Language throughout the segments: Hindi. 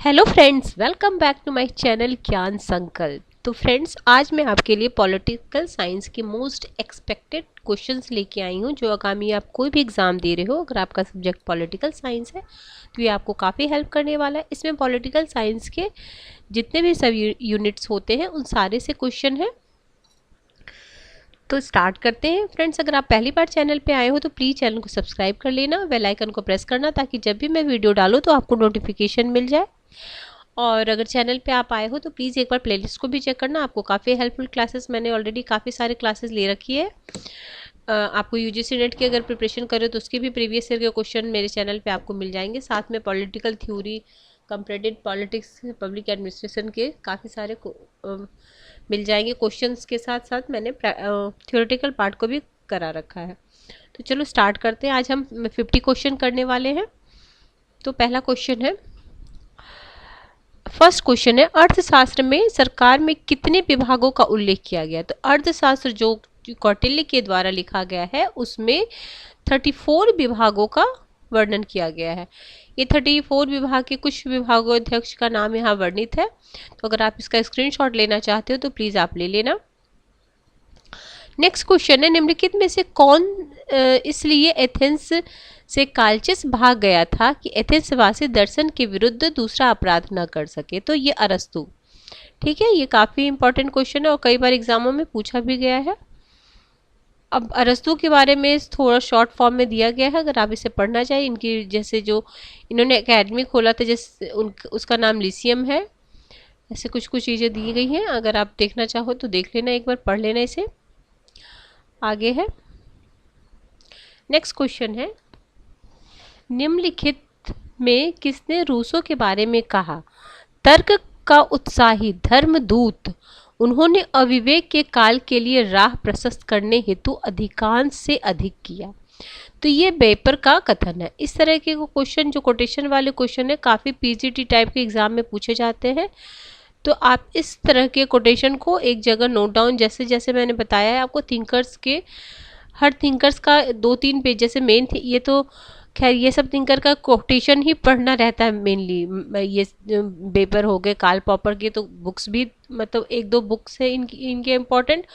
Hello friends, welcome back to my channel Gyan Sankalp. तो फ्रेंड्स, आज मैं आपके लिए पॉलिटिकल साइंस के मोस्ट एक्सपेक्टेड क्वेश्चंस लेके आई हूँ। जो आगामी आप कोई भी एग्ज़ाम दे रहे हो, अगर आपका सब्जेक्ट पॉलिटिकल साइंस है तो ये आपको काफ़ी हेल्प करने वाला है। इसमें पॉलिटिकल साइंस के जितने भी सब यूनिट्स होते हैं उन सारे से क्वेश्चन हैं। तो स्टार्ट करते हैं फ्रेंड्स। अगर आप पहली बार चैनल पे आए हो तो प्लीज़ चैनल को सब्सक्राइब कर लेना, बेल आइकन को प्रेस करना, ताकि जब भी मैं वीडियो डालूँ तो आपको नोटिफिकेशन मिल जाए। और अगर चैनल पे आप आए हो तो प्लीज़ एक बार प्लेलिस्ट को भी चेक करना, आपको काफ़ी हेल्पफुल क्लासेस मैंने ऑलरेडी काफ़ी सारे क्लासेस ले रखी है। आपको यूजीसी नेट की अगर प्रिपरेशन करो तो उसके भी प्रीवियस ईयर के क्वेश्चन मेरे चैनल पे आपको मिल जाएंगे। साथ में political theory, comparative politics, public administration के काफ़ी सारे मिल जाएंगे क्वेश्चंस के साथ साथ मैंने थ्योरेटिकल पार्ट को भी करा रखा है। तो चलो स्टार्ट करते हैं। आज हम 50 क्वेश्चन करने वाले हैं। तो पहला क्वेश्चन है, फर्स्ट क्वेश्चन है, अर्थशास्त्र में सरकार में कितने विभागों का उल्लेख किया गया है? तो अर्थशास्त्र जो कौटिल्य के द्वारा लिखा गया है उसमें 34 विभागों का वर्णन किया गया है। ये 34 विभाग के कुछ विभागाध्यक्ष का नाम यहाँ वर्णित है। तो अगर आप इसका स्क्रीनशॉट लेना चाहते हो तो प्लीज़ आप ले लेना। नेक्स्ट क्वेश्चन है, निम्नलिखित में से कौन इसलिए एथेंस से कालचिस भाग गया था कि एथेंस वासी दर्शन के विरुद्ध दूसरा अपराध न कर सके? तो ये अरस्तु। ठीक है, ये काफ़ी इंपॉर्टेंट क्वेश्चन है और कई बार एग्जामों में पूछा भी गया है। अब अरस्तु के बारे में थोड़ा शॉर्ट फॉर्म में दिया गया है, अगर आप इसे पढ़ना चाहिए। इनकी जैसे जो इन्होंने एकेडमी खोला था, जैसे उसका नाम लिसियम है, ऐसे कुछ कुछ चीज़ें दी गई हैं। अगर आप देखना चाहो तो देख लेना, एक बार पढ़ लेना इसे। आगे है, नेक्स्ट क्वेश्चन है, निम्नलिखित में किसने रूसो के बारे में कहा? तर्क का उत्साही धर्मदूत, उन्होंने अविवेक के काल के लिए राह प्रशस्त करने हेतु अधिकांश से अधिक किया। तो ये बेपर का कथन है। इस तरह के क्वेश्चन, जो कोटेशन वाले क्वेश्चन है, काफ़ी पीजीटी टाइप के एग्जाम में पूछे जाते हैं। तो आप इस तरह के कोटेशन को एक जगह नोट डाउन, जैसे जैसे मैंने बताया है आपको, थिंकर्स के हर थिंकर्स का 2-3 पेज, जैसे मेन ये तो खैर ये सब थिंकर का कोटेशन ही पढ़ना रहता है मेनली। ये पेपर हो गए कार्ल पॉपर के, तो बुक्स भी मतलब 1-2 बुक्स है इनके इम्पोर्टेंट,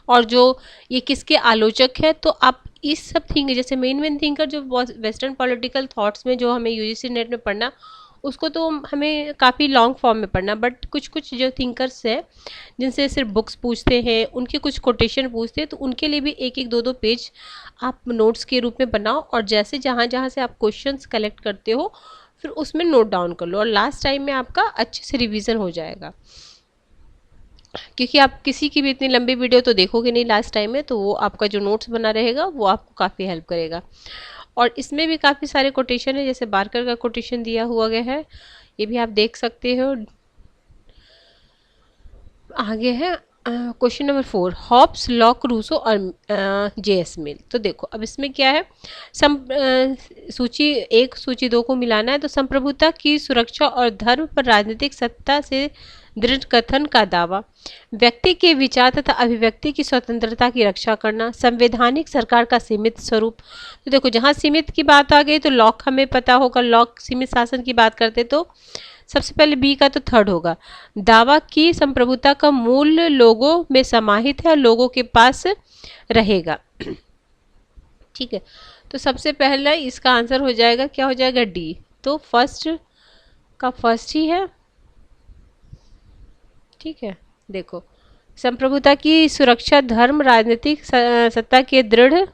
और जो ये किसके आलोचक है। तो आप इस सब थिंक, जैसे मेन थिंकर जो वेस्टर्न पॉलिटिकल थॉट्स में जो हमें यूजीसी नेट में पढ़ना, उसको तो हमें काफ़ी लॉन्ग फॉर्म में पढ़ना, बट कुछ कुछ जो थिंकर्स हैं जिनसे सिर्फ बुक्स पूछते हैं, उनके कुछ कोटेशन पूछते हैं, तो उनके लिए भी 1-1, 2-2 पेज आप नोट्स के रूप में बनाओ, और जैसे जहाँ जहाँ से आप क्वेश्चंस कलेक्ट करते हो फिर उसमें नोट डाउन कर लो, और लास्ट टाइम में आपका अच्छे से रिवीजन हो जाएगा। क्योंकि आप किसी की भी इतनी लंबी वीडियो तो देखोगे नहीं लास्ट टाइम में, तो वो आपका जो नोट्स बना रहेगा वो आपको काफ़ी हेल्प करेगा। और इसमें भी काफ़ी सारे कोटेशन है, जैसे बार्कर का कोटेशन दिया हुआ गया है, ये भी आप देख सकते हो। आगे है question number 4, Hobbes, Locke, Rousseau और जेएस मिल। तो देखो अब इसमें क्या है, सूची 1 सूची 2 को मिलाना है। तो संप्रभुता की सुरक्षा और धर्म पर राजनीतिक सत्ता से दृढ़ कथन का दावा, व्यक्ति के विचार तथा अभिव्यक्ति की स्वतंत्रता की रक्षा करना, संवैधानिक सरकार का सीमित स्वरूप। तो देखो जहाँ सीमित की बात आ गई तो लॉक हमें पता होगा, लॉक सीमित शासन की बात करते, तो सबसे पहले बी का तो थर्ड होगा। दावा की संप्रभुता का मूल लोगों में समाहित है और लोगों के पास रहेगा। ठीक है, तो सबसे पहला इसका आंसर हो जाएगा, क्या हो जाएगा, डी। तो फर्स्ट का फर्स्ट ही है। ठीक है, देखो संप्रभुता की सुरक्षा, धर्म, राजनीतिक सत्ता के दृढ़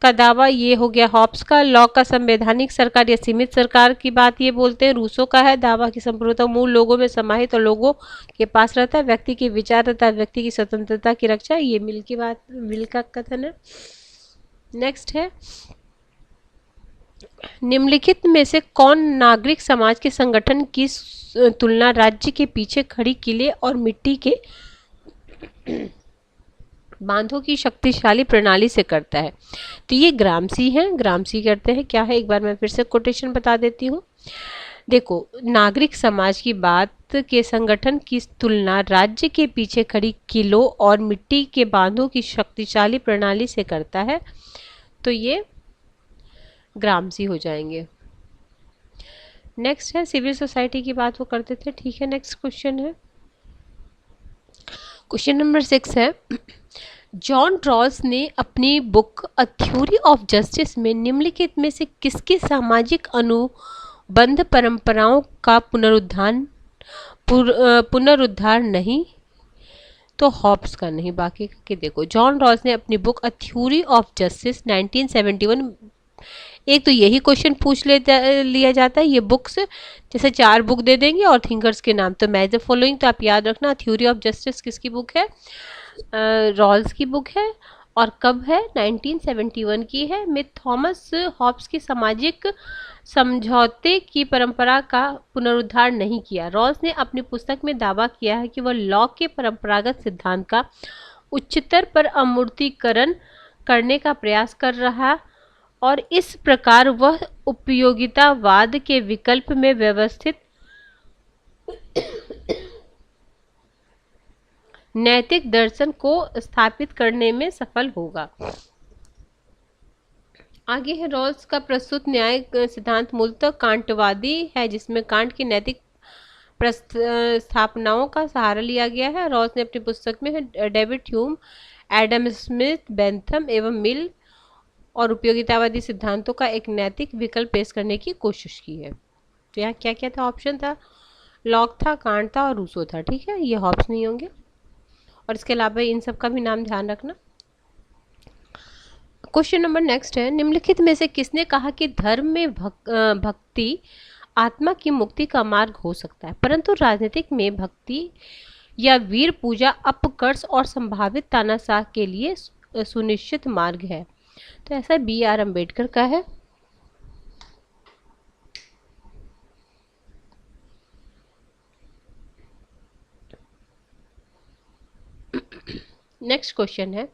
का दावा, ये हो गया हॉब्स का। लॉक का संवैधानिक सरकार या सीमित सरकार की बात ये बोलते हैं। रूसो का है दावा की संप्रभुता मूल लोगों में समाहित और लोगों के पास रहता है, व्यक्ति के विचार तथा व्यक्ति की स्वतंत्रता की रक्षा, ये मिल की बात, मिल का कथन है। नेक्स्ट है, निम्नलिखित में से कौन नागरिक समाज के संगठन की तुलना राज्य के पीछे खड़ी किले और मिट्टी के बांधों की शक्तिशाली प्रणाली से करता है? तो ये ग्रामसी है। ग्रामसी करते हैं क्या है, एक बार मैं फिर से कोटेशन बता देती हूँ। देखो, नागरिक समाज की बात के संगठन की तुलना राज्य के पीछे खड़ी किलों और मिट्टी के बांधों की शक्तिशाली प्रणाली से करता है, तो ये ग्रामसी हो जाएंगे। नेक्स्ट है सिविल सोसाइटी की बात वो करते थे, ठीक है। नेक्स्ट क्वेश्चन है, क्वेश्चन नंबर 6 है, जॉन रॉल्स ने अपनी book a theory of justice में निम्नलिखित में से किसकी सामाजिक अनुबंध परंपराओं का पुनरुद्धार नहीं, तो हॉब्स का नहीं, बाकी के देखो। जॉन रॉल्स ने अपनी book a theory of justice 1971, एक तो यही क्वेश्चन लिया जाता है ये बुक्स, जैसे 4 बुक दे देंगे और थिंकर्स के नाम, तो मैच द फॉलोइंग, तो आप याद रखना थ्योरी ऑफ जस्टिस किसकी बुक है, रॉल्स की बुक है, और कब है, 1971 की है। में थॉमस हॉब्स की सामाजिक समझौते की परंपरा का पुनरुद्धार नहीं किया। रॉल्स ने अपनी पुस्तक में दावा किया है कि वह लॉक के परंपरागत सिद्धांत का उच्चतर पर अमूर्तीकरण करने का प्रयास कर रहा, और इस प्रकार वह उपयोगितावाद के विकल्प में व्यवस्थित नैतिक दर्शन को स्थापित करने में सफल होगा। आगे है, रॉल्स का प्रस्तुत न्याय सिद्धांत मूलतः कांटवादी है, जिसमें कांट की नैतिक स्थापनाओं का सहारा लिया गया है। रॉल्स ने अपनी पुस्तक में David Hume, Adam Smith, Bentham एवं मिल और उपयोगितावादी सिद्धांतों का एक नैतिक विकल्प पेश करने की कोशिश की है। तो यहाँ क्या क्या था, ऑप्शन था, लॉक था, कांट था और रूसो था, ठीक है, ये हॉब्स नहीं होंगे। और इसके अलावा इन सब का भी नाम ध्यान रखना। क्वेश्चन नंबर नेक्स्ट है, निम्नलिखित में से किसने कहा कि धर्म में भक्ति आत्मा की मुक्ति का मार्ग हो सकता है, परंतु राजनीतिक में भक्ति या वीर पूजा अपकर्ष और संभावित तानाशाह के लिए सुनिश्चित मार्ग है। तो ऐसा BR अम्बेडकर का है। नेक्स्ट क्वेश्चन है,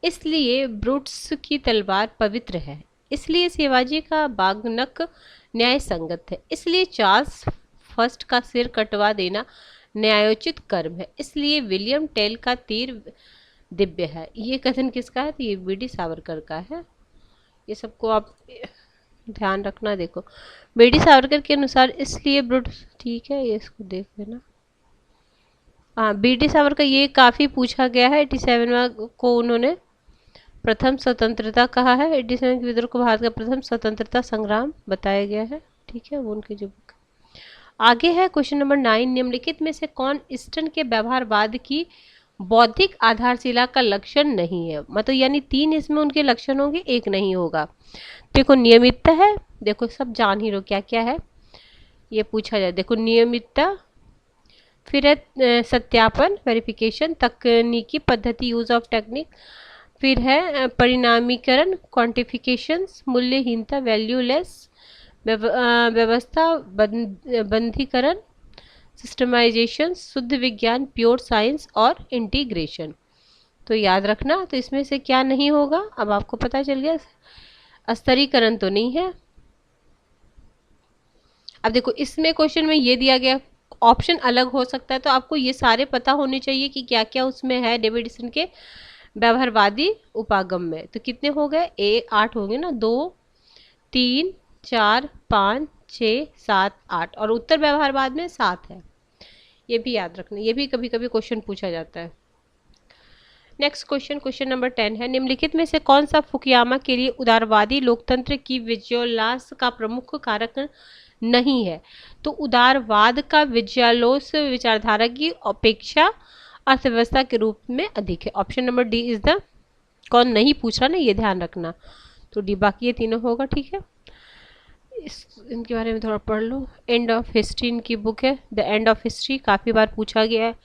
इसलिए ब्रूट्स की तलवार पवित्र है, इसलिए शिवाजी का बागनक न्याय संगत है, इसलिए चार्ल्स फर्स्ट का सिर कटवा देना न्यायोचित कर्म है, इसलिए विलियम टेल का तीर दिव्य है। ये कथन किसका है, तो ये BD सावरकर का है। ये सबको आप ध्यान रखना। देखो BD सावरकर के अनुसार इसलिए ब्रूट्स, ठीक है, ये इसको देख लेना। हाँ, BD सावरकर ये काफ़ी पूछा गया है। 87 को उन्होंने प्रथम स्वतंत्रता कहा है। 87 के विद्रोह को भारत का प्रथम स्वतंत्रता संग्राम बताया गया है, ठीक है, वो उनकी जो बुक। आगे है क्वेश्चन नंबर 9, निम्नलिखित में से कौन ईस्टर्न के व्यवहारवाद की बौद्धिक आधारशिला का लक्षण नहीं है, मतलब यानी 3 इसमें उनके लक्षण होंगे, एक नहीं होगा। देखो नियमितता है, देखो सब जान ही लो क्या क्या है, ये पूछा जाए। देखो नियमितता, फिर है सत्यापन, वेरिफिकेशन, तकनीकी पद्धति, यूज ऑफ टेक्निक, फिर है परिणामीकरण, क्वांटिफिकेशंस, मूल्यहीनता, वैल्यूलेस, व्यवस्था बंधीकरण, सिस्टमाइजेशन, शुद्ध विज्ञान, प्योर साइंस और इंटीग्रेशन। तो याद रखना, तो इसमें से क्या नहीं होगा, अब आपको पता चल गया। अस्तरीकरण तो नहीं है। अब देखो इसमें क्वेश्चन में ये दिया गया, ऑप्शन अलग हो सकता है, तो आपको ये सारे पता होने चाहिए कि क्या क्या उसमें है डेविडसन के व्यवहारवादी उपागम में। तो कितने हो गए, 8 हो गए ना, 2 3 4 5 6 7 8, और उत्तर व्यवहारवाद में 7 है, ये भी याद रखना, ये भी कभी कभी क्वेश्चन पूछा जाता है। नेक्स्ट क्वेश्चन, क्वेश्चन नंबर 10 है, निम्नलिखित में से कौन सा फुकुयामा के लिए उदारवादी लोकतंत्र की विजुअलास का प्रमुख कारक नहीं है, तो उदारवाद का विजुअलोस विचारधारा की अपेक्षा अर्थव्यवस्था के रूप में अधिक है। Option number D is the, कौन नहीं पूछ रहा ना, ये ध्यान रखना, तो D, बाकी ये तीनों होगा, ठीक है। इनके बारे में थोड़ा पढ़ लो। एंड ऑफ हिस्ट्री इनकी बुक है, द एंड ऑफ हिस्ट्री, काफ़ी बार पूछा गया है।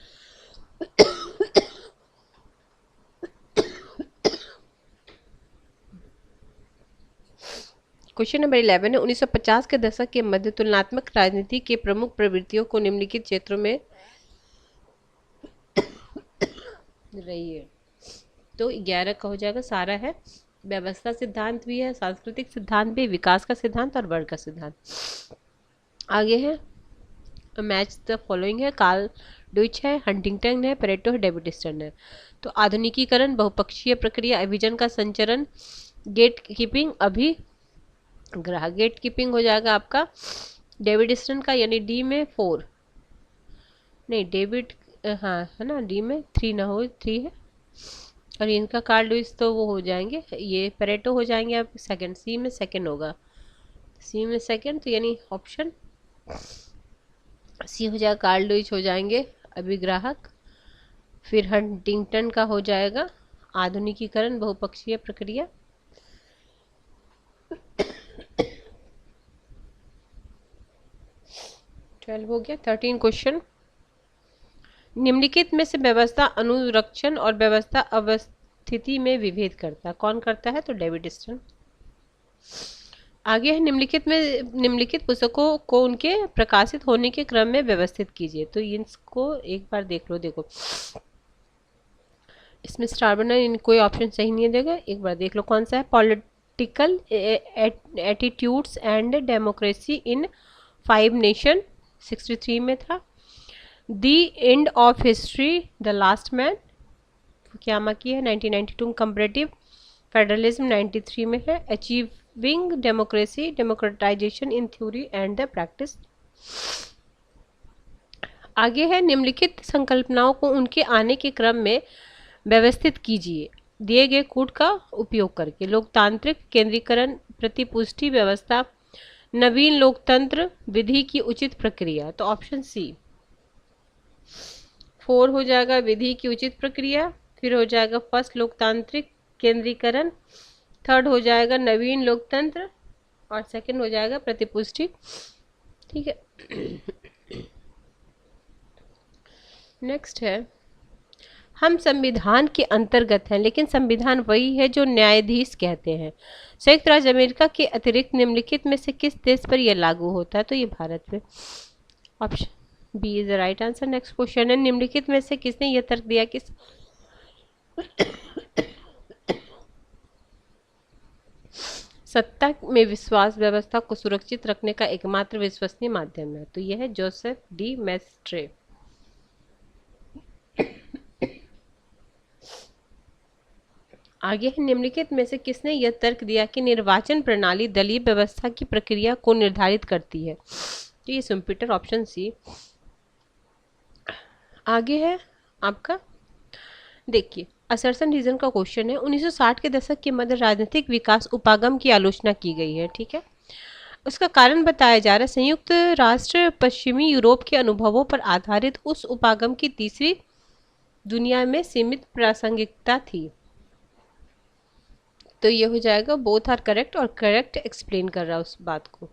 क्वेश्चन नंबर 11 है, 1950 के दशक के मध्य तुलनात्मक राजनीति के प्रमुख प्रवृत्तियों को निम्नलिखित क्षेत्रों में रही है। तो 11 का हो जाएगा, सारा है, व्यवस्था सिद्धांत भी है, सांस्कृतिक सिद्धांत भी, विकास का सिद्धांत और वर्ग का सिद्धांत। आगे है मैच द फॉलोइंग है, कार्ल ड्यूच है, हंटिंगटन है, पेरेटो है, डेविड स्टर्न है। तो आधुनिकीकरण, बहुपक्षीय प्रक्रिया, अभिजन का संचरण, गेट कीपिंग, अभिग्रह, गेट कीपिंग हो जाएगा आपका डेविड स्टर्न का, यानी डी में 4, नहीं डेविड, हाँ है ना, डी में 3 ना हो, 3 है। और इनका कार्ल लुइस तो वो हो जाएंगे, ये पेरेटो हो जाएंगे। अब सेकंड, सी में सेकंड होगा, सी में सेकंड, तो यानी ऑप्शन सी हो जाएगा, कार्ल लुइस हो जाएंगे अभिग्राहक। फिर हंटिंगटन का हो जाएगा आधुनिकीकरण बहुपक्षीय प्रक्रिया। ट्वेल्व हो गया। 13 क्वेश्चन, निम्नलिखित में से व्यवस्था अनुरक्षण और व्यवस्था अवस्थिति में विभेद करता है, कौन करता है? तो डेविड स्टर्न। आगे है, निम्नलिखित पुस्तकों को उनके प्रकाशित होने के क्रम में व्यवस्थित कीजिए। तो इसको एक बार देख लो। देखो इसमें स्टार बना, कोई ऑप्शन सही नहीं देगा, एक बार देख लो कौन सा है। Political attitudes and democracy in 5 nation 63 में था। The end of history, the last man क्या की है 1992। कंपैरेटिव फेडरलिज्म 93 में है। Achieving democracy, democratisation in theory and the practice. आगे है, निम्नलिखित संकल्पनाओं को उनके आने के क्रम में व्यवस्थित कीजिए दिए गए कूट का उपयोग करके। लोकतांत्रिक केंद्रीकरण, प्रतिपुष्टि व्यवस्था, नवीन लोकतंत्र, विधि की उचित प्रक्रिया। तो ऑप्शन सी 4 हो जाएगा, विधि की उचित प्रक्रिया। फिर हो जाएगा फर्स्ट लोकतांत्रिक केंद्रीकरण, थर्ड हो जाएगा नवीन लोकतंत्र, और सेकंड हो जाएगा प्रतिपुष्टि। ठीक है। नेक्स्ट है, हम संविधान के अंतर्गत हैं, लेकिन संविधान वही है जो न्यायाधीश कहते हैं। संयुक्त राज्य अमेरिका के अतिरिक्त निम्नलिखित में से किस देश पर यह लागू होता है? तो ये भारत पे। Option B is the right answer. Next question है, निम्नलिखित में से किसने यह तर्क दिया कि सत्ता में विश्वास व्यवस्था को सुरक्षित रखने का एकमात्र विश्वसनीय माध्यम है? तो यह है जोसेफ डी मेस्ट्रे। आगे है, निम्नलिखित में से किसने यह तर्क दिया कि निर्वाचन प्रणाली दलीय व्यवस्था की प्रक्रिया को निर्धारित करती है? तो ये सुम्पीटर, ऑप्शन सी। आगे है आपका, देखिए असर्सन रीजन का क्वेश्चन है। 1960 के दशक के मध्य राजनीतिक विकास उपागम की आलोचना की गई है। ठीक है, उसका कारण बताया जा रहा है संयुक्त राष्ट्र पश्चिमी यूरोप के अनुभवों पर आधारित उस उपागम की तीसरी दुनिया में सीमित प्रासंगिकता थी। तो ये हो जाएगा बोथ आर करेक्ट, और करेक्ट एक्सप्लेन कर रहा है उस बात को।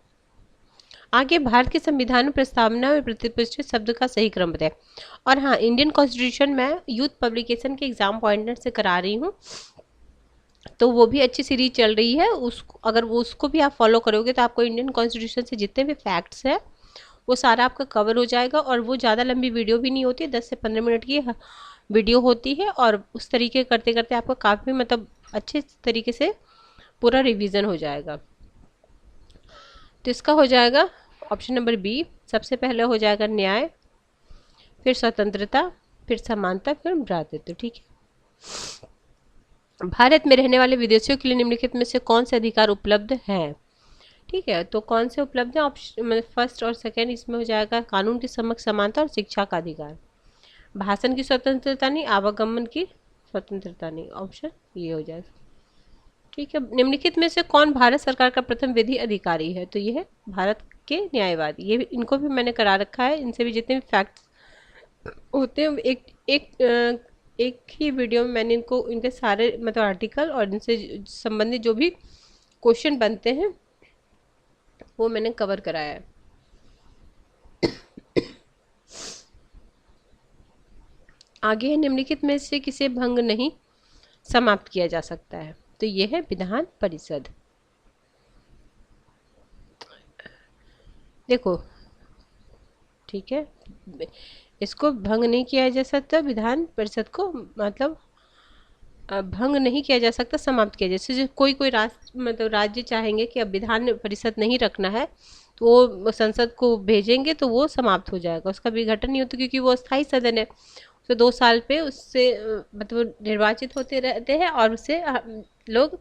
आगे, भारत के संविधान प्रस्तावना में प्रतिपुष्टि शब्द का सही क्रम बताए। और हाँ, इंडियन कॉन्स्टिट्यूशन मैं यूथ पब्लिकेशन के एग्जाम पॉइंटर से करा रही हूँ, तो वो भी अच्छी सीरीज चल रही है। उसको अगर वो उसको भी आप फॉलो करोगे तो आपको इंडियन कॉन्स्टिट्यूशन से जितने भी फैक्ट्स है वो सारा आपका कवर हो जाएगा। और वो ज़्यादा लंबी वीडियो भी नहीं होती, 10 से 15 मिनट की वीडियो होती है, और उस तरीके करते करते आपका काफ़ी मतलब अच्छे तरीके से पूरा रिवीजन हो जाएगा। तो इसका हो जाएगा ऑप्शन नंबर बी। सबसे पहले हो जाएगा न्याय, फिर स्वतंत्रता, फिर समानता, फिर भ्रातृत्व। ठीक है, भारत में रहने वाले विदेशियों के लिए निम्नलिखित में से कौन से अधिकार उपलब्ध हैं? ठीक है, तो कौन से उपलब्ध है? ऑप्शन मतलब फर्स्ट और सेकेंड, इसमें हो जाएगा कानून के समक्ष समानता और शिक्षा का अधिकार, भाषण की स्वतंत्रता नहीं, आवागमन की स्वतंत्रता नहीं। ऑप्शन ये हो जाएगा। ठीक है, निम्नलिखित में से कौन भारत सरकार का प्रथम विधि अधिकारी है? तो ये है भारत के न्यायवादी। ये इनको भी मैंने करा रखा है, इनसे भी जितने भी फैक्ट्स होते हैं एक ही वीडियो में मैंने इनको इनके सारे मतलब आर्टिकल और इनसे संबंधित जो भी क्वेश्चन बनते हैं वो मैंने कवर कराया है। आगे है, निम्नलिखित में से किसे भंग नहीं समाप्त किया जा सकता है? तो ये है विधान परिषद। देखो ठीक है, इसको भंग नहीं किया जा सकता, विधान परिषद को मतलब भंग नहीं किया जा सकता, समाप्त किया जैसे जो कोई राष्ट्र मतलब राज्य चाहेंगे कि अब विधान परिषद नहीं रखना है तो वो संसद को भेजेंगे तो वो समाप्त हो जाएगा, उसका विघटन नहीं होता क्योंकि वो अस्थायी सदन है। तो 2 साल पे उससे मतलब निर्वाचित होते रहते हैं और उससे लोग,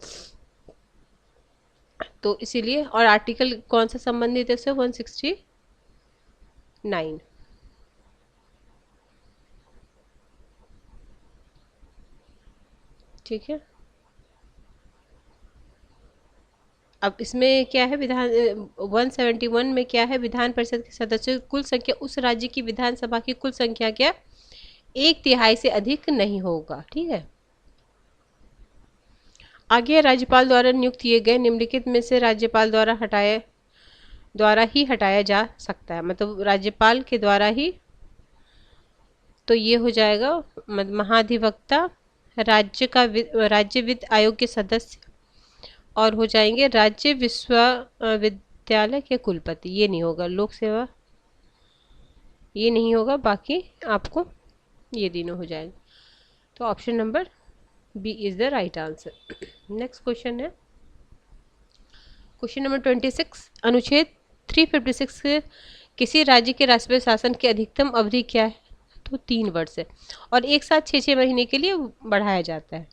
तो इसीलिए। और आर्टिकल कौन सा संबंधित है उससे? 160 9। ठीक है, अब इसमें क्या है, विधान 171 में क्या है, विधान परिषद के सदस्यों की कुल संख्या उस राज्य की विधानसभा की कुल संख्या क्या, 1/3 से अधिक नहीं होगा। ठीक है, आगे राज्यपाल द्वारा नियुक्त किए गए निम्नलिखित में से राज्यपाल द्वारा ही हटाया जा सकता है, मतलब राज्यपाल के द्वारा ही। तो ये हो जाएगा महाधिवक्ता, राज्य वित्त आयोग के सदस्य, और हो जाएंगे राज्य विश्वविद्यालय के कुलपति। ये नहीं होगा, लोक सेवा ये नहीं होगा, बाकी आपको ये तीनों हो जाएंगे। तो option number B is the right answer. Next question है क्वेश्चन नंबर 26। अनुच्छेद 356 से किसी राज्य के राष्ट्रीय शासन की अधिकतम अवधि क्या है, तो 3 वर्ष है, और एक साथ 6 महीने के लिए बढ़ाया जाता है।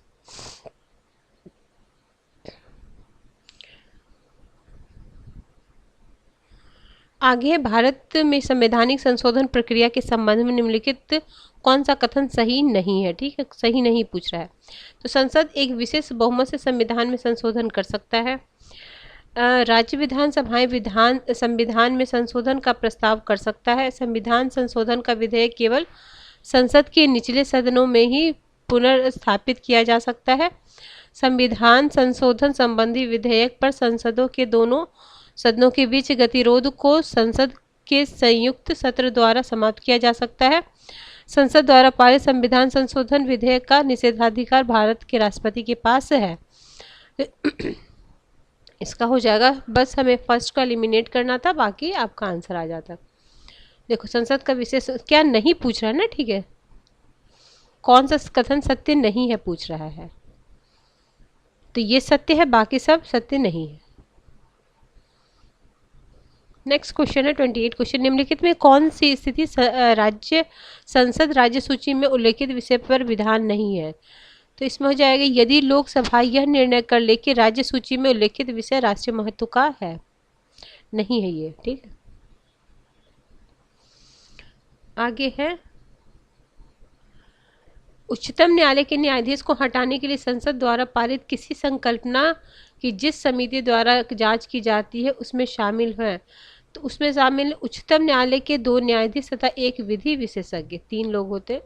आगे है, भारत में संवैधानिक संशोधन प्रक्रिया के संबंध में निम्नलिखित कौन सा कथन सही नहीं है। ठीक है, सही नहीं पूछ रहा है। तो संसद एक विशेष बहुमत से संविधान में संशोधन कर सकता है। राज्य विधानसभाएं संविधान में संशोधन का प्रस्ताव कर सकता है। संविधान संशोधन का विधेयक केवल संसद के निचले सदनों में ही पुनर्स्थापित किया जा सकता है। संविधान संशोधन संबंधी विधेयक पर संसदों के दोनों सदनों के बीच गतिरोध को संसद के संयुक्त सत्र द्वारा समाप्त किया जा सकता है। संसद द्वारा पारित संविधान संशोधन विधेयक का निषेधाधिकार भारत के राष्ट्रपति के पास है। इसका हो जाएगा, बस हमें फर्स्ट को एलिमिनेट करना था, बाकी आपका आंसर आ जाता। देखो, संसद का विशेष क्या नहीं पूछ रहा है ना। ठीक है, कौन सा कथन सत्य नहीं है पूछ रहा है, तो ये सत्य है, बाकी सब सत्य नहीं है। नेक्स्ट क्वेश्चन है 28 क्वेश्चन। निम्नलिखित में कौन सी स्थिति संसद राज्य सूची में उल्लेखित विषय पर विधान नहीं है। तो इसमें हो जाएगा, यदि लोकसभा यह निर्णय कर ले कि राज्य सूची में उल्लेखित विषय राष्ट्रीय महत्व का है, नहीं है ये। ठीक है, आगे है, उच्चतम न्यायालय के न्यायाधीश को हटाने के लिए संसद द्वारा पारित किसी संकल्पना की जिस समिति द्वारा जांच की जाती है उसमें शामिल है। तो उसमें शामिल उच्चतम न्यायालय के 2 न्यायाधीश तथा 1 विधि विशेषज्ञ, 3 लोग होते।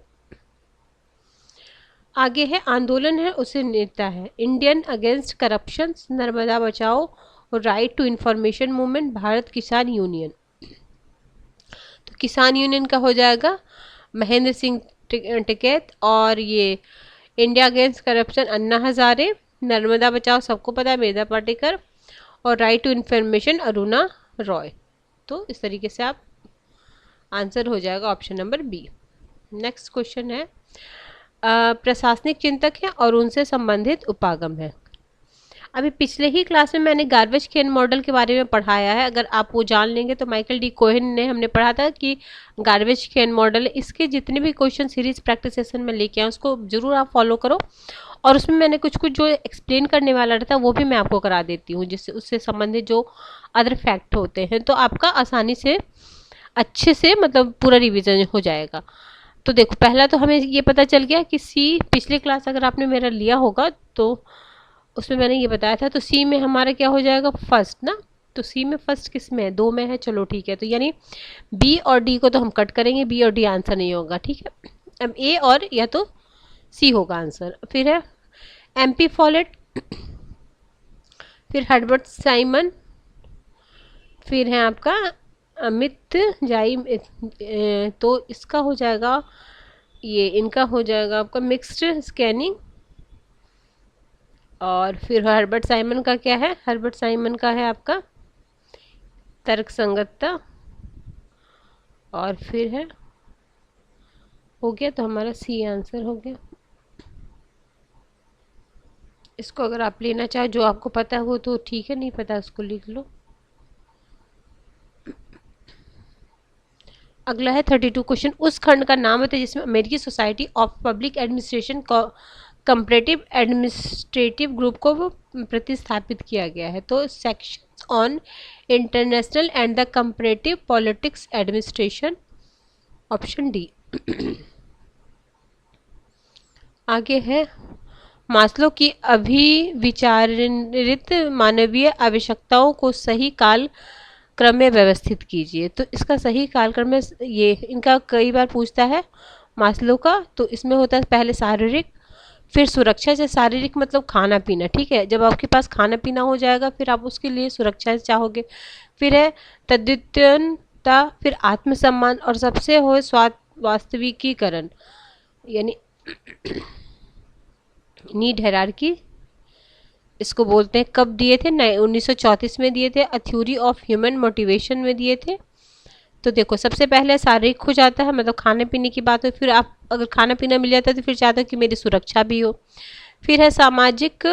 आगे है, आंदोलन है उसे नेता है, Indian against corruption, Narmada Bachao और right to information movement, Bharat Kisan union. तो किसान यूनियन का हो जाएगा महेंद्र सिंह टिकैत, और ये India against corruption Anna Hazare, Narmada Bachao सबको पता है मेधा पाटेकर, और right to information Aruna Roy. तो इस तरीके से आप आंसर हो जाएगा option number B. Next question है, प्रशासनिक चिंतक है और उनसे संबंधित उपागम है। अभी पिछले ही क्लास में मैंने गार्बेज कैन मॉडल के बारे में पढ़ाया है, अगर आप वो जान लेंगे तो माइकल डी कोहेन ने हमने पढ़ा था कि गार्बेज कैन मॉडल, इसके जितने भी क्वेश्चन सीरीज प्रैक्टिस सेशन में लेके आए उसको जरूर आप फॉलो करो, और उसमें मैंने कुछ कुछ जो एक्सप्लेन करने वाला रहता है वो भी मैं आपको करा देती हूँ, जिससे उससे संबंधित जो अदर फैक्ट होते हैं, तो आपका आसानी से अच्छे से मतलब पूरा रिविजन हो जाएगा। तो देखो, पहला तो हमें ये पता चल गया कि सी, पिछले क्लास अगर आपने मेरा लिया होगा तो उसमें मैंने ये बताया था। तो सी में हमारा क्या हो जाएगा, फर्स्ट ना। तो सी में फर्स्ट किस में है, 2 में है, चलो ठीक है। तो यानी बी और डी को तो हम कट करेंगे, बी और डी आंसर नहीं होगा। ठीक है, अब ए और या तो सी होगा आंसर। फिर है एमपी फॉलेट, फिर हर्बर्ट साइमन, फिर है आपका अमित जाई, तो इसका हो जाएगा, ये इनका हो जाएगा आपका मिक्स्ड स्कैनिंग। और फिर हर्बर्ट साइमन का क्या है, हर्बर्ट साइमन का है आपका तर्क संगतता। और फिर है, हो गया, तो हमारा सी आंसर हो गया। इसको अगर आप लेना चाहो, जो आपको पता है वो तो ठीक है, नहीं पता उसको लिख लो। अगला है 32 क्वेश्चन। उस खंड का नाम बताइए जिसमें अमेरिकी society of public administration comparative administrative group को वो प्रतिस्थापित किया गया है। तो sections on international and the comparative politics administration, option D. आगे है मास्लो की अभिविचारित मानवीय आवश्यकताओं को सही काल क्रम में व्यवस्थित कीजिए। तो इसका सही काल क्रम में ये इनका कई बार पूछता है मास्लो का। तो इसमें होता है पहले शारीरिक, फिर सुरक्षा से, शारीरिक मतलब खाना पीना, ठीक है। जब आपके पास खाना पीना हो जाएगा फिर आप उसके लिए सुरक्षा चाहोगे। फिर है तद्वितीयता, फिर आत्मसम्मान, और सबसे हो वास्तविकीकरण यानी नीड हायरार्की, इसको बोलते हैं। कब दिए थे? 1934 में दिए थे। A theory of human motivation में दिए थे। तो देखो सबसे पहले शारीरिक हो जाता है, मतलब खाने पीने की बात हो, फिर आप अगर खाना पीना मिल जाता है तो फिर चाहते हो कि मेरी सुरक्षा भी हो। फिर है सामाजिक,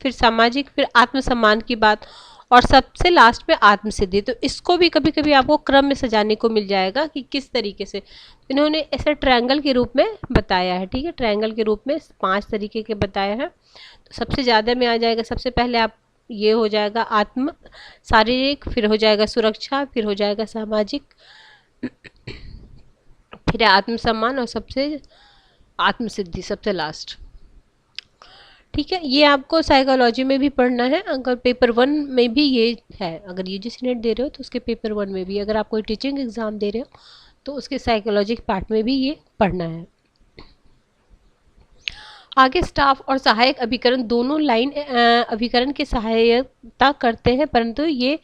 फिर आत्मसम्मान की बात, और सबसे लास्ट में आत्मसिद्धि। तो इसको भी कभी कभी आपको क्रम में सजाने को मिल जाएगा कि किस तरीके से इन्होंने ऐसे ट्रायंगल के रूप में बताया है, ठीक है। ट्रायंगल के रूप में 5 तरीके के बताया है। तो सबसे ज़्यादा में आ जाएगा, सबसे पहले आप ये हो जाएगा आत्म शारीरिक, फिर हो जाएगा सुरक्षा, फिर हो जाएगा सामाजिक, फिर है आत्मसम्मान, और सबसे आत्मसिद्धि सबसे लास्ट, ठीक है। ये आपको साइकोलॉजी में भी पढ़ना है। अगर पेपर 1 में भी ये है, अगर यूजीसी नेट दे रहे हो तो उसके पेपर 1 में भी, अगर आप कोई टीचिंग एग्जाम दे रहे हो तो उसके साइकोलॉजी के पार्ट में भी ये पढ़ना है। आगे स्टाफ और सहायक अभिकरण दोनों लाइन अभिकरण की सहायता करते हैं, परंतु ये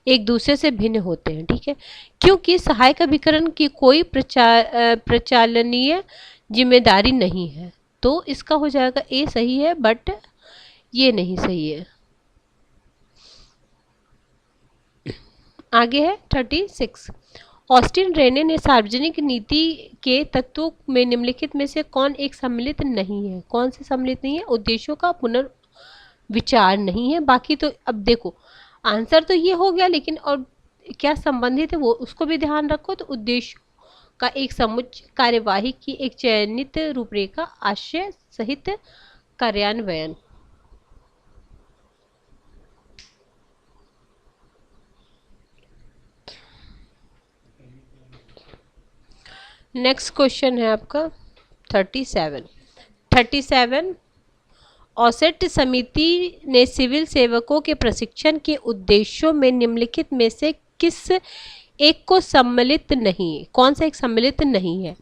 एक दूसरे से भिन्न होते हैं, ठीक है। क्योंकि सहायक अभिकरण की कोई प्रचालनीय जिम्मेदारी नहीं है। तो इसका हो जाएगा ए सही है, बट ये नहीं सही है। आगे है 36। ऑस्टिन रेने ने सार्वजनिक नीति के तत्वों में निम्नलिखित में से कौन एक सम्मिलित नहीं है? कौन से सम्मिलित नहीं है? उद्देश्यों का पुनर्विचार नहीं है। बाकी तो अब देखो आंसर तो ये हो गया, लेकिन और क्या संबंधित है वो उसको भी ध्यान रखो। तो उद्देश्य का एक समुच्चय, कार्यवाही की एक चयनित रूपरेखा, आशय सहित कार्यान्वयन। नेक्स्ट क्वेश्चन है आपका 37। ऑसेट समिति ने सिविल सेवकों के प्रशिक्षण के उद्देश्यों में निम्नलिखित में से किस एक को सम्मिलित नहीं, कौन सा एक सम्मिलित नहीं है?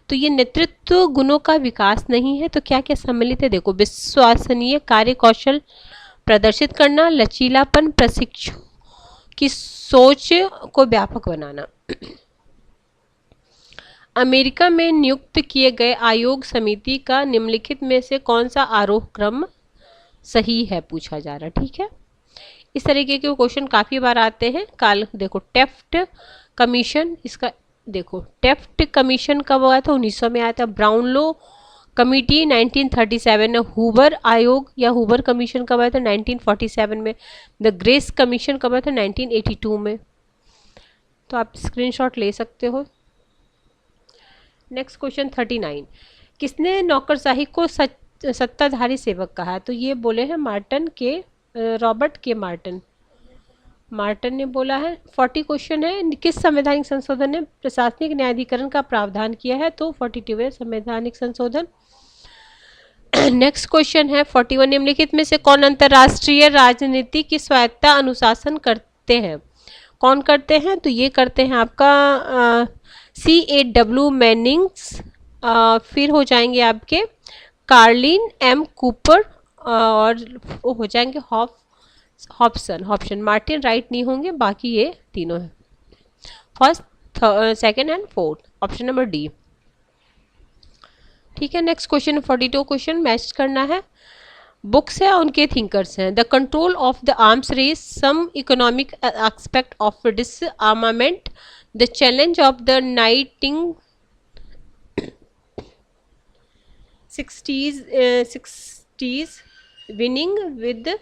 तो ये नेतृत्व गुणों का विकास नहीं है। तो क्या क्या सम्मिलित है? देखो विश्वसनीय कार्य कौशल प्रदर्शित करना, लचीलापन, प्रशिक्षु की सोच को व्यापक बनाना। अमेरिका में नियुक्त किए गए आयोग समिति का निम्नलिखित में से कौन सा आरोह क्रम सही है पूछा जा रहा, ठीक है। इस तरीके के क्वेश्चन काफ़ी बार आते हैं। काल देखो टेफ्ट कमीशन, इसका देखो टेफ्ट कमीशन कब आया था? 1900 में आया था। ब्राउनलो कमिटी 1937 में। हुबर आयोग या हुबर कमीशन कब आया था? 1947 में। द ग्रेस कमीशन कब आया था? 1982 में। तो आप स्क्रीनशॉट ले सकते हो। Next question 39। किसने नौकरशाही को सत्ताधारी सेवक कहा है? तो ये बोले हैं मार्टन के, रॉबर्ट के मार्टन ने बोला है। 40 क्वेश्चन है, किस संवैधानिक संशोधन ने प्रशासनिक न्यायाधिकरण का प्रावधान किया है? तो 42वें संवैधानिक संशोधन। नेक्स्ट क्वेश्चन है 41। निम्नलिखित में से कौन अंतर्राष्ट्रीय राजनीति की स्वायत्ता अनुशासन करते हैं? कौन करते हैं? तो ये करते हैं आपका C.A.W. मैनिंग्स, फिर हो जाएंगे आपके कार्लिन एम कूपर, और वो हो जाएंगे हॉब्सन। मार्टिन राइट नहीं होंगे, बाकी ये तीनों हैं। First, second and fourth, option number D, ठीक है। नेक्स्ट क्वेश्चन 42 क्वेश्चन मैच करना है। बुक्स है उनके थिंकर्स हैं। The control of the arms race, some economic aspect of disarmament, the challenge of the 1960s winning with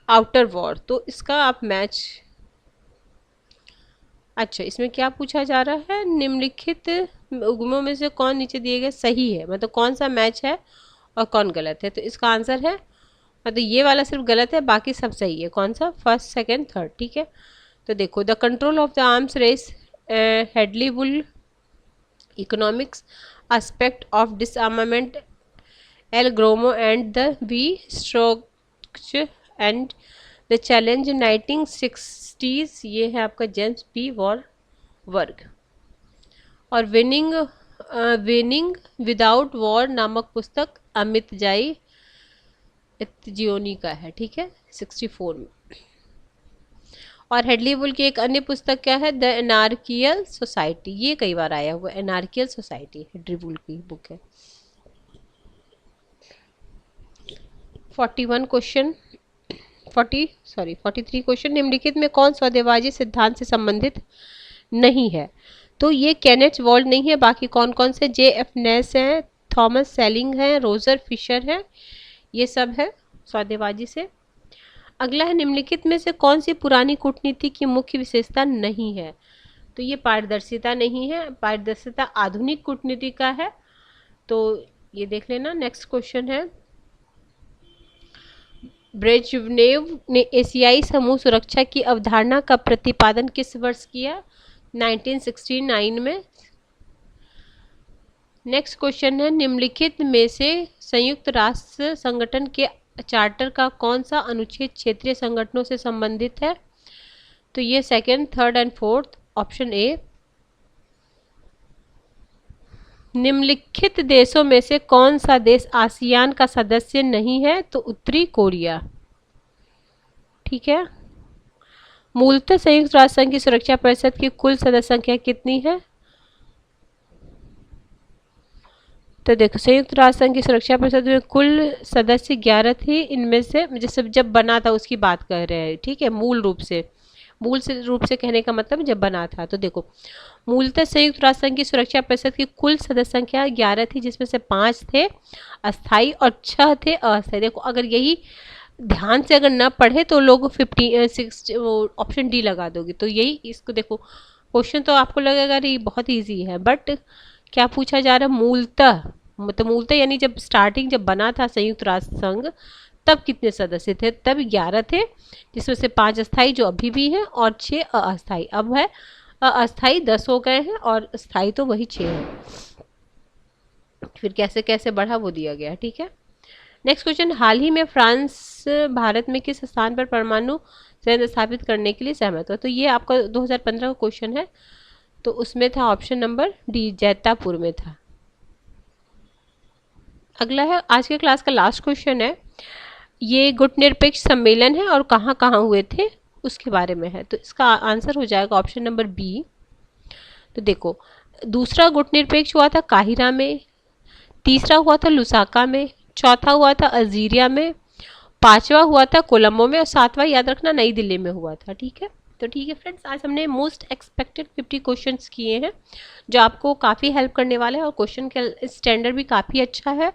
outer war. तो इसका आप मैच, अच्छा इसमें क्या पूछा जा रहा है? निम्नलिखित उद्गमों में से कौन नीचे दिए गए सही है, मतलब कौन सा मैच है और कौन गलत है? तो इसका आंसर है, मतलब ये वाला सिर्फ गलत है, बाकी सब सही है। कौन सा? First, second, third. ठीक है, तो देखो, the control of the arms race, Hedley Bull, economics aspect of disarmament, El Gromo and the V Strokes and the Challenge 1960s, ये है आपका जेम्स पी वॉर वर्ग। और विनिंग विदाउट वॉर नामक पुस्तक अमित जाई इत्जियोनी का है। ठीक है, 64 में। और हेडली वुल की एक अन्य पुस्तक क्या है? द एनार्कियल सोसाइटी, ये कई बार आया हुआ, एनार्कियल सोसाइटी हेडली वुल की बुक है। 43 क्वेश्चन, निम्नलिखित में कौन सौदेबाजी सिद्धांत से संबंधित नहीं है? तो ये केनेथ वॉल्ड नहीं है, बाकी कौन कौन से? जे एफ नेस है, थॉमस सेलिंग है, रोजर फिशर है, ये सब है सौदेबाजी से। अगला है, निम्नलिखित में से कौन सी पुरानी कूटनीति की मुख्य विशेषता नहीं है? तो ये पारदर्शिता नहीं है, पारदर्शिता आधुनिक कूटनीति का है, तो ये देख लेना। नेक्स्ट क्वेश्चन है, ब्रेजनेव ने एशियाई समूह सुरक्षा की अवधारणा का प्रतिपादन किस वर्ष किया? 1969 में। नेक्स्ट क्वेश्चन है, निम्नलिखित में से संयुक्त राष्ट्र संगठन के चार्टर का कौन सा अनुच्छेद क्षेत्रीय संगठनों से संबंधित है? तो ये second, third and fourth, option A. निम्नलिखित देशों में से कौन सा देश आसियान का सदस्य नहीं है? तो उत्तरी कोरिया। ठीक है, मूलतः संयुक्त राष्ट्र संघ की सुरक्षा परिषद की कुल सदस्य संख्या कितनी है? तो देखो, संयुक्त राष्ट्र संघ की सुरक्षा परिषद में कुल सदस्य 11 थे। इनमें से जैसे जब बना था उसकी बात कर रहे हैं। ठीक है, मूल रूप से कहने का मतलब जब बना था। तो देखो, मूलतः संयुक्त राष्ट्र संघ की सुरक्षा परिषद की कुल सदस्य संख्या 11 थी, जिसमें से 5 थे अस्थायी और 6 थे अस्थायी। देखो, अगर यही ध्यान से अगर ना पढ़े तो लोग 50 ऑप्शन डी लगा दोगे। तो यही इसको देखो, क्वेश्चन तो आपको लगेगा ये बहुत ईजी है, बट क्या पूछा जा रहा है? मूलतः, मतलब मूलतः यानी जब स्टार्टिंग जब बना था संयुक्त राष्ट्र संघ तब कितने सदस्य थे? तब 11 थे, जिसमें से 5 अस्थायी जो अभी भी हैं और 6 अस्थायी। अब है अस्थायी 10 हो गए हैं और स्थायी तो वही 6 है। फिर कैसे कैसे बढ़ा वो दिया गया। ठीक है, नेक्स्ट क्वेश्चन, हाल ही में फ्रांस भारत में किस स्थान पर परमाणु संयंत्र स्थापित करने के लिए सहमत हुआ? तो ये आपका 2015 का क्वेश्चन है, तो उसमें था ऑप्शन नंबर डी, जैतापुर में था। अगला है, आज के क्लास का लास्ट क्वेश्चन है, ये गुटनिरपेक्ष सम्मेलन है और कहाँ कहाँ हुए थे उसके बारे में है। तो इसका आंसर हो जाएगा ऑप्शन नंबर बी। तो देखो, दूसरा गुटनिरपेक्ष हुआ था काहिरा में, तीसरा हुआ था लुसाका में, चौथा हुआ था अल्जीरिया में, पांचवा हुआ था कोलंबो में और सातवां याद रखना नई दिल्ली में हुआ था। ठीक है, तो ठीक है फ्रेंड्स, आज हमने मोस्ट एक्सपेक्टेड 50 क्वेश्चंस किए हैं जो आपको काफ़ी हेल्प करने वाले हैं और क्वेश्चन का स्टैंडर्ड भी काफ़ी अच्छा है।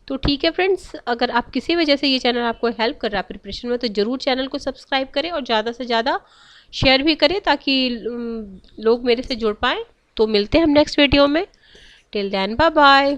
तो ठीक है फ्रेंड्स, अगर आप किसी वजह से ये चैनल आपको हेल्प कर रहा है प्रिपरेशन में, तो ज़रूर चैनल को सब्सक्राइब करें और ज़्यादा से ज़्यादा शेयर भी करें ताकि लोग मेरे से जुड़ पाएँ। तो मिलते हैं हम नेक्स्ट वीडियो में। Till then, bye bye.